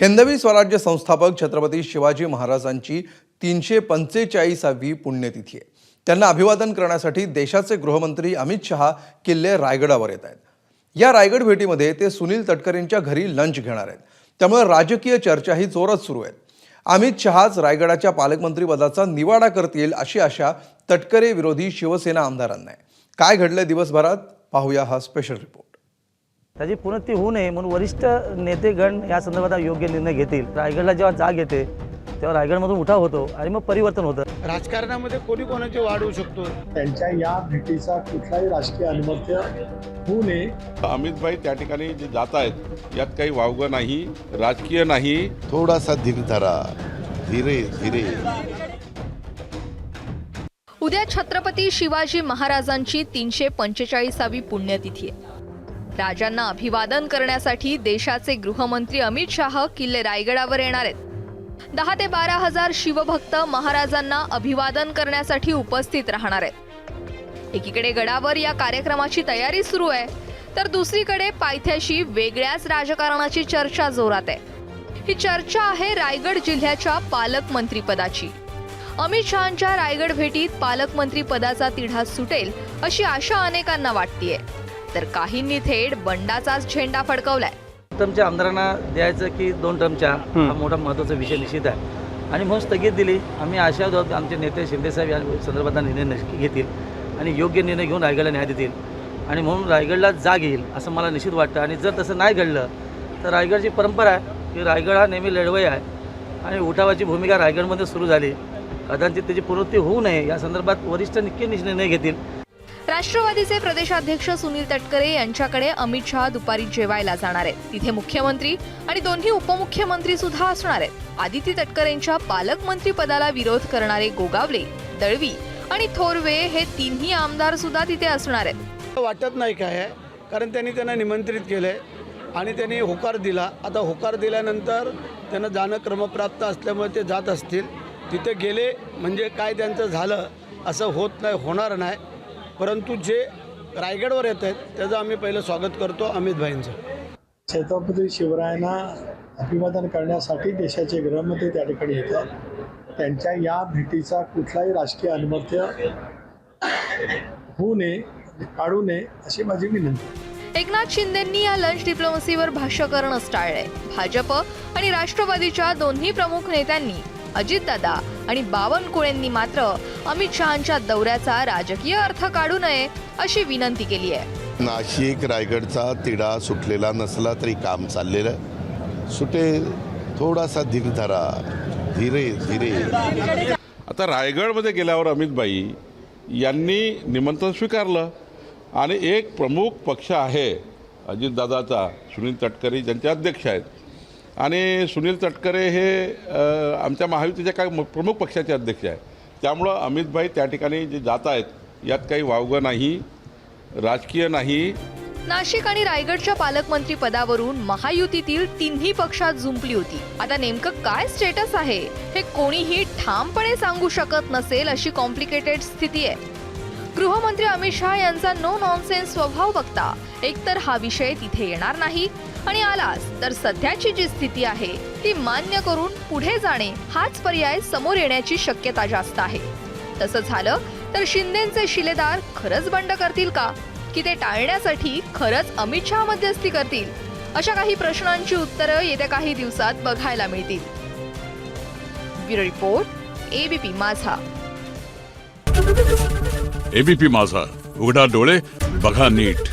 हिंदवी स्वराज्य संस्थापक छत्रपती शिवाजी महाराजांची 345वी पुण्यतिथी आहे। त्यांना अभिवादन करण्यासाठी देशाचे गृहमंत्री अमित शहा किल्ले रायगडावर येत आहेत। या रायगड भेटीमध्ये ते सुनील तटकरेंच्या घरी लंच घेणार आहेत। त्यामुळे राजकीय चर्चाही जोरात सुरू आहेत। अमित शहाच रायगडाच्या पालकमंत्रीपदाचा निवाडा करतील अशी आशा तटकरे विरोधी शिवसेना आमदारांना आहे। काय घडले दिवसभरात पाहूया हा स्पेशल रिपोर्ट। त्याची पुनर्ती होऊ नये म्हणून वरिष्ठ नेतेगण या संदर्भात योग्य निर्णय घेतील। रायगडला जेव्हा जाग येते तेव्हा रायगडमधून उठाव होतो आणि मग परिवर्तन होतं। राजकारणामध्ये कोणी कोणाची वाढ होऊ शकतो। त्यांच्या या भेटीचा कुठलाही राजकीय अनुमत्य होऊ नये। अमित भाई त्या ठिकाणी जे जात आहेत यात काही वावगं नाही, राजकीय नाही। थोडासा धीर धरा, धीरे धीरे। उद्या छत्रपती शिवाजी महाराजांची 345वी पुण्यतिथी आहे। राजांना अभिवादन करण्यासाठी देशाचे गृहमंत्री अमित शहा किल्ले रायगडावर येणार आहेत। 10 ते 12 हजार शिवभक्त महाराजांना अभिवादन करण्यासाठी उपस्थित राहणार आहेत। एकीकडे गडावर या कार्यक्रमाची तयारी सुरू आहे, तर दुसरीकडे पायथ्याशी वेगळ्याच राजकारणाची चर्चा जोरात आहे। ही चर्चा आहे रायगड जिल्ह्याच्या पालकमंत्रीपदाची। अमित शहांच्या रायगड भेटीत पालकमंत्री पदाचा तिढा सुटेल अशी आशा अनेकांना वाटतेय, तर काहींनी थेट बंडाचाच झेंडा फडकवलाय। टर्मच्या आमदारांना द्यायचं की 2 टर्मच्या हा मोठा महत्त्वाचा विषय निश्चित आहे आणि म्हणून स्थगित दिली। आम्ही आशा आहोत आमचे नेते शिंदे साहेब या संदर्भात निर्णय नक्की घेतील आणि योग्य निर्णय घेऊन रायगडला न्याय देतील आणि म्हणून रायगडला जाग येईल असं मला निश्चित वाटतं। आणि जर तसं नाही घडलं तर रायगडची परंपरा आहे की रायगड हा नेहमी लढवई आहे आणि उठावाची भूमिका रायगडमध्ये सुरू झाली। कदाचित त्याची पूर्ती होऊ नये या संदर्भात वरिष्ठ नक्की निर्णय घेतील। राष्ट्रवादीचे प्रदेशाध्यक्ष सुनील तटकरे यांच्याकडे अमित शहा दुपारी जेवायला जाणार आहेत। तिथे मुख्यमंत्री आणि दोन्ही उपमुख्यमंत्री सुद्धा असणार आहेत। आदिती तटकरेंच्या पालकमंत्री पदाला विरोध करणारे गोगावले, दळवी आणि थोरवे हे तिन्ही आमदार सुद्धा तिथे असणार आहेत। वाटत नाही काय आहे, कारण त्यांना निमंत्रित केले आणि त्यांनी होकार दिला। आता होकार दिल्यानंतर त्यांना जाणं क्रमप्राप्त असल्यामुळे ते जात असतील। तिथे गेले म्हणजे काय त्यांचं झालं असं होणार नाही, परंतु जे रायगडवर येत आहेत त्याचं आम्ही पहिलं स्वागत करतो अमित भाईंचं। छत्रपती शिवरायांना अभिवादन करण्यासाठी देशाचे गृहमंत्री त्या ठिकाणी येतात। त्यांच्या या भेटीचा कुठलाही राजकीय अनुमत्य होऊ नये, काढू नये अशी माझी विनंती। एकनाथ शिंदेंनी या लंच डिप्लोमसीवर भाष्य करणं टाळलंय। भाजप आणि राष्ट्रवादीच्या दोन्ही प्रमुख नेत्यांनी अजितदादा आणि बावनकुळेंनी मात्र अमित शहांच्या दौऱ्याचा राजकीय अर्थ काढू नये अशी विनंती केली आहे। नाशिक रायगडचा तिढा सुटलेला नसला तरी काम चाललेलं सुटेल। थोडासा धीर धरा, धीरे धीरे। आता रायगडमध्ये गेल्यावर अमित भाई यांनी निमंत्रण स्वीकारलं आणि एक प्रमुख पक्ष आहे अजितदादाचा, सुनील तटकरे ज्यांचे अध्यक्ष आहेत आणि सुनील तटकरे हे आमच्या महायुतीच्या काही प्रमुख पक्षाचे अध्यक्ष आहेत। त्यामुळं अमित भाई त्या ठिकाणी जे जात आहेत यात काही वावगं नाही, राजकीय नाही। नाशिक आणि रायगडच्या पालकमंत्री पदावरून महायुतीतील तिन्ही पक्षात जुंपली होती। आता नेमकं काय स्टेटस आहे हे कोणीही ठामपणे सांगू शकत नसेल अशी कॉम्प्लिकेटेड स्थिती आहे। गृहमंत्री अमित शहा यांचा नो नॉनसेन्स स्वभाव बघता एकतर हा विषय तिथे येणार नाही आणि आलाच तर सध्याची जी स्थिती आहे ती मान्य करून पुढे जाणे हाच पर्याय समोर येण्याची शक्यता जास्त आहे। तसं झालं तर शिंदेंचे शिलेदार खरंच बंड करतील का, की ते टाळण्यासाठी खरंच अमित शहा मध्यस्थी करतील, अशा काही प्रश्नांची उत्तरं येत्या काही दिवसात बघायला मिळतील। ब्युरो रिपोर्ट, एबीपी माझा। एबीपी माझा, उघडा डोळे बघा नीट।